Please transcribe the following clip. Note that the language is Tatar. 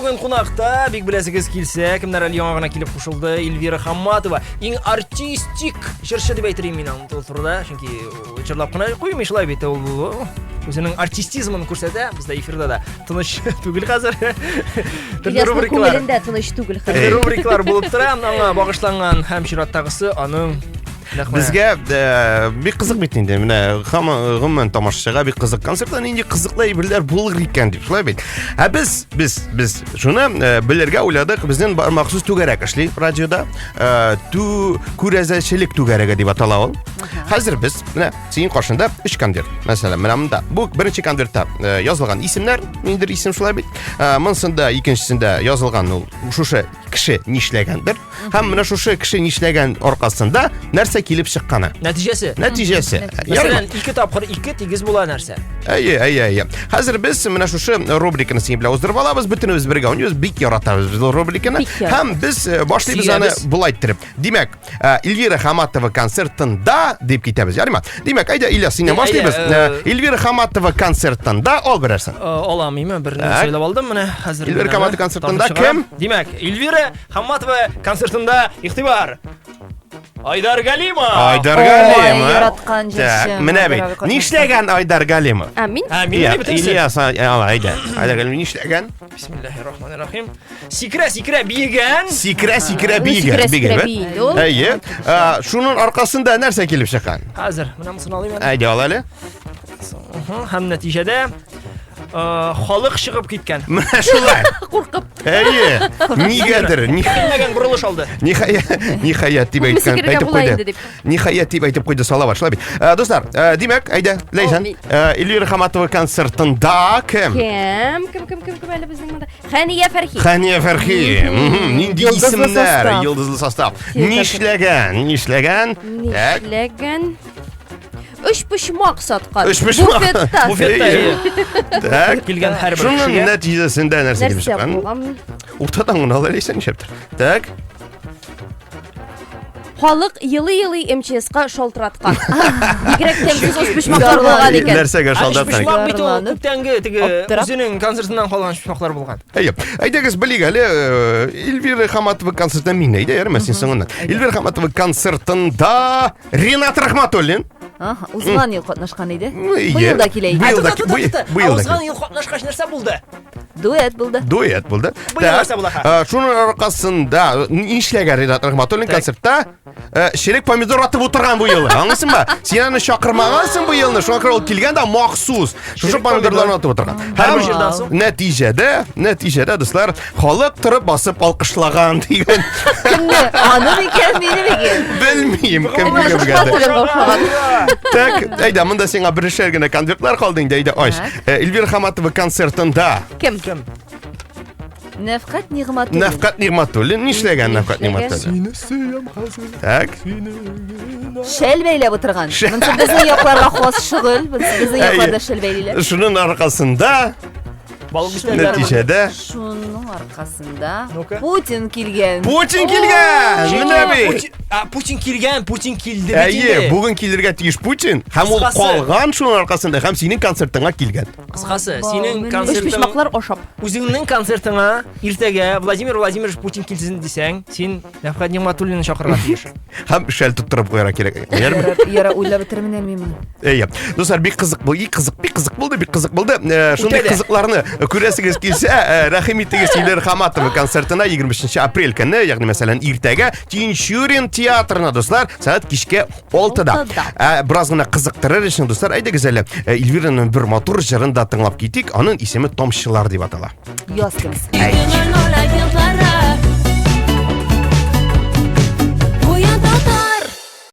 бүгін қонақта бик білесіңіз келсе, кімдер әлі яңа ғана келіп қосылды. Эльвира Хамматова, ең артистик жыршы деп айтырмын мен аны турыда, чөнки жырлап қана қоймай шулай бит ул өзінің артистизмын күрсәтә. Бездә эфирда да тыныч түгел хәзер. Төрле рубрикалар. Тыныч түгел хәзер. Төрле рубрикалар булып тора, аңа багышланган һәм чираттагысы аның Безгә бик кызык бит инде. Менә гомумән тамашачыга бик кызык. Концерттан инде кызыклы әйберләр булыр икән дип шулай бит. Ә без шуны белергә уйладык. Безнең махсус түгәрәк эшли радиода. Күрәзәчелек түгәрәге дип атала ул. Хәзер без менә синең каршында 3 конверт. Мәсәлән, менә монда. Бу беренче конвертта язылган исемнәр, ниндидер исем шулай бит. Монсында икенчесендә язылган ул шушы кеше нишләгәндер. Һәм менә шушы кеше нишләгән аркасында нәрсә килеп чыкканы. Нәтиҗәсе. Мәсәлән, 2 тапкыр 2 тигез була нәрсә. Әйе. Хәзер без менә шушы рубриканы син белән уздырып алабыз. Бөтенебез бергә уйнабыз. Бик яратабыз без рубриканы. Һәм без башлыйбыз аны булай иттереп. Димәк, Эльвира Хамматова концертында дип китәбез. Ярыймы? Димәк, әйдә Ильяс, синнән башлыйбыз. Эльвира Хамматова концертында ал берәрсен. Аламыймы? Берне сөйләп алдым менә хәзер. Эльвира Хамматова концертында кем? Димәк, Эльвира Хамматова концертында игътибар. Айдар Галимов. Яраткан җырчы. Менә бит. Нишләгән Айдар Галимов? Мин Ильяс, Айдар Галимов нишләгән? Бисмиллаһир-рахманир-рахим. Сикрә биегән. Сикрә биегән. Әйе. Шуның аркасында нәрсә килеп чыккан? Хәзер менә моны алыйм. Әйдә ал әле. Һәм нәтиҗәдә халык чыгып киткән. Менә шулай. Куркып. Әйе. Нигәдер? Нигән бурылыш алды. Ниһаят дип әйтеп куйды. Ниһаят дип әйтеп куйды Салават. Шулай бит. Достар, димәк, әйдә, Ләйсән. Эльвира Хамматова концертында кем? Кем әле безнең монда? Хәния Фәрхи. Хәния Фәрхи. Нинди исемнәр? Йолдызлы состав. Нишләгән? Үч почмак саткан. Буфетта. Так, килгән һәр бер шуның кешегә нәтиҗәсендә нәрсә килеп чыккан? Уртадан гына Ләйсән нишләптер? Так. Халык йылы МЧСка шалтыраткан. Бигрәк тәмсез үч почмаклар булган икән. Нәрсәгә шалтыраткан? Почмак бит ул күптәнге теге үзенең концертыннан калган почмаклар булган. Әйдәгез белик әле Эльвира Хамматова концертында мин әйдә ярмасын соңыннан. Эльвира Хамматова концертында Ринат Рахматуллин. Узган ел катнашкан иде. Быел да килә. Узган ел катнашкач нәрсә булды? Дуэт булды. Шуның аркасында нишләгән Ринат Рахматуллин концертта шерек помидор атып утырган бу ел. Аңлыйсыңбы? Син аны чакырмагансың бу елны. Шуңа күрә ул килгән дә махсус. Шушы помидорларны атып утырган. Һәм нәтиҗәдә дуслар, халык торып басып алкышлаган дигән. Кемне? Аны микән, мине микән? Белмим, кемгә булган. Так, әйдә, монда сиңа берешер генә конвертлар калды инде, әйдә, аш. Эльвира Хамматова концертында Кем? Нәфкат Нигъматуллин. Нишләгән Нәфкат Нигъматуллин? Сине сөям хәзер. Так. Шәл бәйләп утырган. Монсы безнең якларга хас шөгыль, безнең якларда шәл бәйлиләр. Шуның аркасында нәтиҗәдә шуның аркасында Путин килгән. Путин килде бит инде. Бүген килергә тиеш Путин. Һәм ул калган шуның аркасында һәм синең концертыңа килгән. Кыскасы, синең концертың почмаклар ашап. Үзеңнең концертыңа иртәгә Владимир Владимирович Путин килсен дисәң, син Нәфкат Нигъматуллинны чакырырга тиеш. Һәм шәл тоттырып куярга кирәк. Яра уйлап бетермен әлмим. Әйе. Достар, бик кызык булды. Шундый кызыкларны күрәсегез килсә, рәхим итегез Эльвира Хамматова концертына 23 апрель көне, ягъни мәсәлән иртәгә Тинчурин театрына дуслар, сәгать кичкә 6-да. Бераз гына кызыктырыр өчен дуслар, әйдәгез әле Эльвираның бер матур җырын да тыңлап китик. Аның исеме Тамчылар дип атала. Яз кем?